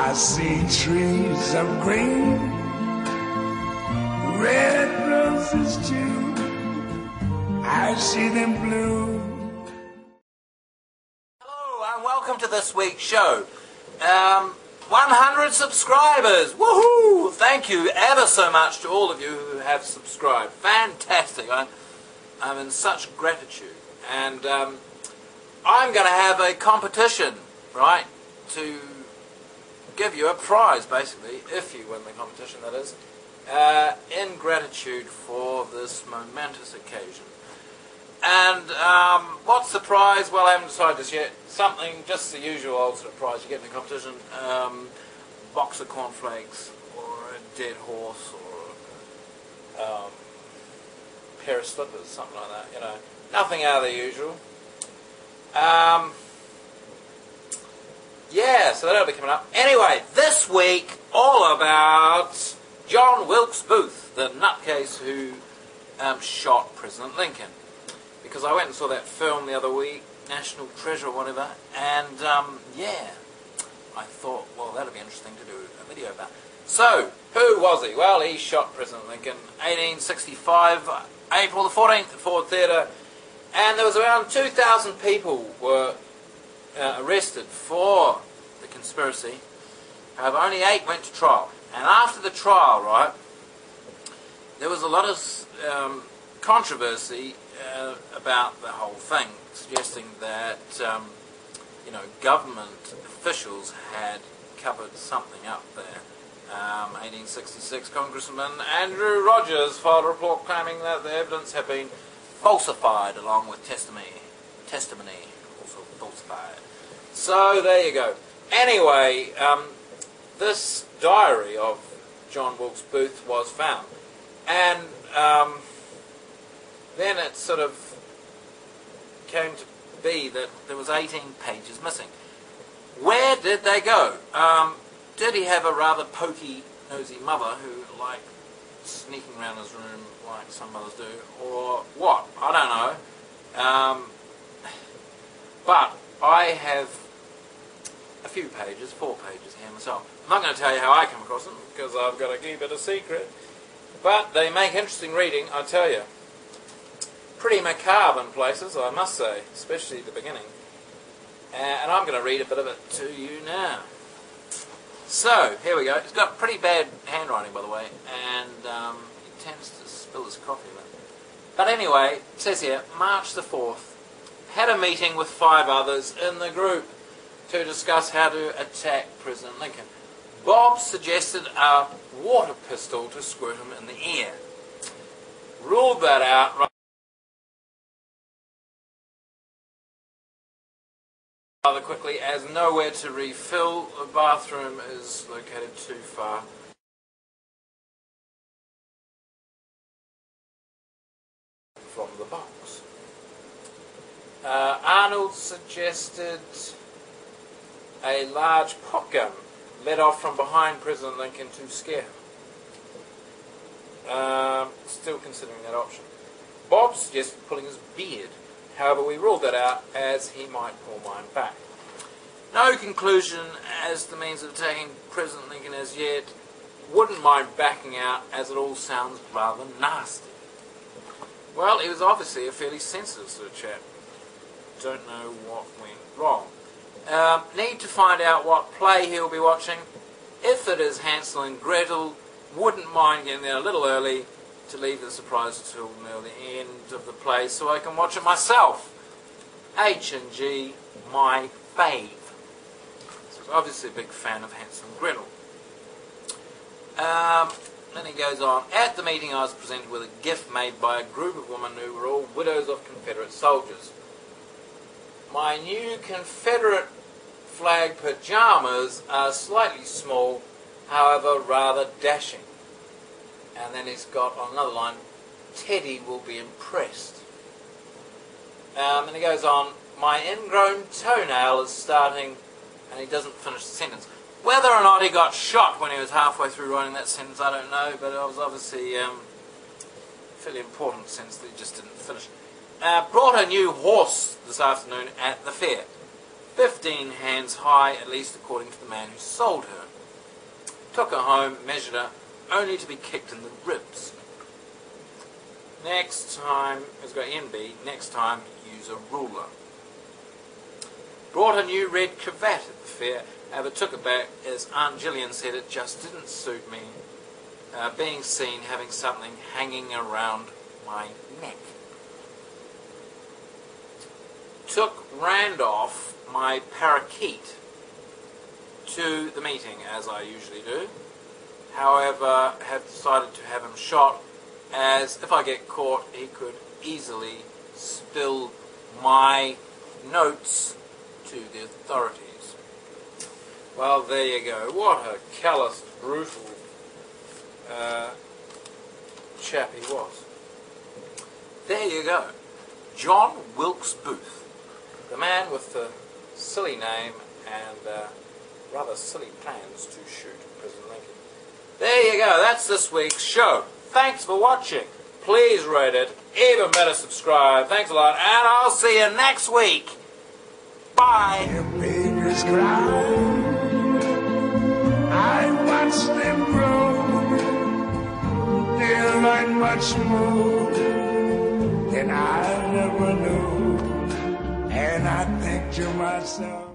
I see trees of green, red roses too. I see them blue. Hello and welcome to this week's show. 100 subscribers! Woohoo! Thank you ever so much to all of you who have subscribed. Fantastic. I'm in such gratitude. And I'm going to have a competition, right, to give you a prize, basically, if you win the competition, that is, in gratitude for this momentous occasion. And what's the prize? Well, I haven't decided this yet. Something, just the usual old sort of prize you get in the competition. Box of cornflakes, or a dead horse, or a pair of slippers, something like that, you know. Nothing out of the usual. Yeah, so that'll be coming up. Anyway, this week, all about John Wilkes Booth, the nutcase who shot President Lincoln. Because I went and saw that film the other week, National Treasure or whatever, and yeah, I thought, well, that'd be interesting to do a video about. So, who was he? Well, he shot President Lincoln 1865, April the 14th at Ford Theatre, and there was around 2,000 people were arrested for the conspiracy. However, only 8 went to trial. And after the trial, right, there was a lot of controversy about the whole thing, suggesting that you know, government officials had covered something up there. 1866, Congressman Andrew Rogers filed a report claiming that the evidence had been falsified along with testimony also falsified. So there you go. Anyway, this diary of John Wilkes Booth was found, and then it sort of came to be that there was 18 pages missing. Where did they go? Did he have a rather pokey, nosy mother who liked sneaking around his room like some mothers do, or what? I don't know. But I have a few pages, 4 pages here myself. I'm not going to tell you how I come across them, because I've got to keep it a secret. But they make interesting reading, I tell you. Pretty macabre in places, I must say, especially at the beginning. And I'm going to read a bit of it to you now. So, here we go. It's got pretty bad handwriting, by the way, and he tends to spill his coffee a bit. But anyway, it says here, March the 4th, had a meeting with 5 others in the group to discuss how to attack President Lincoln. Bob suggested a water pistol to squirt him in the ear. Ruled that out rather quickly, as nowhere to refill. The bathroom is located too far from the box. Arnold suggested a large pop gun let off from behind President Lincoln to scare him. Still considering that option. Bob suggested pulling his beard. However, we ruled that out as he might pull mine back. No conclusion as the means of attacking President Lincoln as yet. Wouldn't mind backing out, as it all sounds rather nasty. Well, he was obviously a fairly sensitive sort of chap. Don't know what went wrong. Need to find out what play he'll be watching. If it is Hansel and Gretel, wouldn't mind getting there a little early to leave the surprise until near the end of the play so I can watch it myself. H&G, my fave. So he's obviously a big fan of Hansel and Gretel. Then he goes on. At the meeting I was presented with a gift made by a group of women who were all widows of Confederate soldiers. My new Confederate flag pajamas are slightly small, however rather dashing. And then he's got on another line, Teddy will be impressed. And he goes on, my ingrown toenail is starting, and he doesn't finish the sentence. Whether or not he got shot when he was halfway through writing that sentence, I don't know, but it was obviously a fairly important sentence that he just didn't finish. Brought a new horse this afternoon at the fair. 15 hands high, at least according to the man who sold her. took her home, measured her, only to be kicked in the ribs. Next time, it's got NB, next time use a ruler. Brought a new red cravat at the fair, but took it back as Aunt Gillian said it just didn't suit me, being seen having something hanging around my neck. Took Randolph, my parakeet, to the meeting, as I usually do. However, have decided to have him shot, as if I get caught, he could easily spill my notes to the authorities. Well, there you go. What a callous, brutal chap he was. There you go. John Wilkes Booth, the man with the silly name and rather silly plans to shoot President Lincoln. There you go. That's this week's show. Thanks for watching. Please rate it. Even better, subscribe. Thanks a lot. And I'll see you next week. Bye. The babies cry. I watch them grow. They learn much more than I never knew. And I think to myself,